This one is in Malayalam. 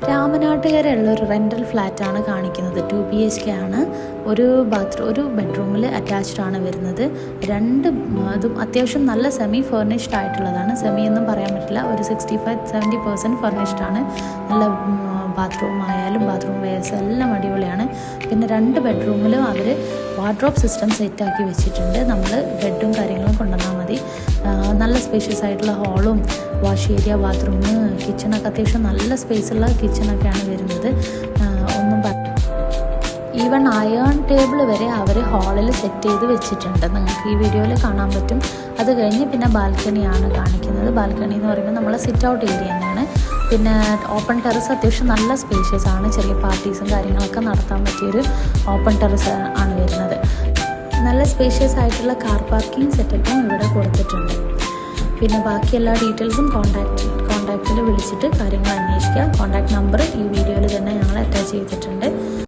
രാമനാട്ടുകരയുള്ള ഒരു റെൻ്റൽ ഫ്ലാറ്റാണ് കാണിക്കുന്നത്. 2 BHK ആണ്. ഒരു ബെഡ്റൂമിൽ അറ്റാച്ച്ഡ് ആണ് വരുന്നത്. അതും അത്യാവശ്യം നല്ല സെമി ഫർണിഷ്ഡ് ആയിട്ടുള്ളതാണ്. സെമി ഒന്നും പറയാൻ പറ്റില്ല, ഒരു 65-70% ഫർണിഷ്ഡ് ആണ്. നല്ല ബാത്റൂം ആയാലും ബാത്റൂം വെയർസ് എല്ലാം അടിപൊളിയാണ്. പിന്നെ 2 ബെഡ്റൂമിലും അവർ വാർഡ്രോബ് സിസ്റ്റം സെറ്റാക്കി വെച്ചിട്ടുണ്ട്. നമ്മൾ ബെഡും കാര്യങ്ങളും കൊണ്ടുവന്നാൽ മതി. നല്ല സ്പേഷ്യസ് ആയിട്ടുള്ള ഹാളും വാഷ് ഏരിയ, ബാത്റൂം, കിച്ചണൊക്കെ അത്യാവശ്യം നല്ല സ്പേസുള്ള കിച്ചണൊക്കെയാണ് വരുന്നത്. ഈവൺ അയൺ ടേബിൾ വരെ അവർ ഹാളിൽ സെറ്റ് ചെയ്ത് വെച്ചിട്ടുണ്ട്. നിങ്ങൾക്ക് ഈ വീഡിയോയിൽ കാണാൻ പറ്റും. അത് കഴിഞ്ഞ് പിന്നെ ബാൽക്കണിയാണ് കാണിക്കുന്നത്. ബാൽക്കണി എന്ന് പറയുമ്പോൾ നമ്മളെ സിറ്റ് ഔട്ട് ഏരിയ തന്നെയാണ്. പിന്നെ ഓപ്പൺ ടെറസ് അത്യാവശ്യം നല്ല സ്പേഷ്യസ് ആണ്. ചെറിയ പാർട്ടീസും കാര്യങ്ങളൊക്കെ നടത്താൻ പറ്റിയൊരു ഓപ്പൺ ടെറസ് ആണ് വരുന്നത്. നല്ല സ്പേഷ്യസ് ആയിട്ടുള്ള കാർ പാർക്കിംഗ് സെറ്റപ്പും ഇവിടെ കൊടുത്തിട്ടുണ്ട്. പിന്നെ ബാക്കി എല്ലാ ഡീറ്റെയിൽസും കോൺടാക്റ്റിൽ വിളിച്ചിട്ട് കാര്യങ്ങൾ അന്വേഷിക്കുക. കോൺടാക്ട് നമ്പർ ഈ വീഡിയോയിൽ തന്നെ ഞങ്ങൾ അറ്റാച്ച് ചെയ്തിട്ടുണ്ട്.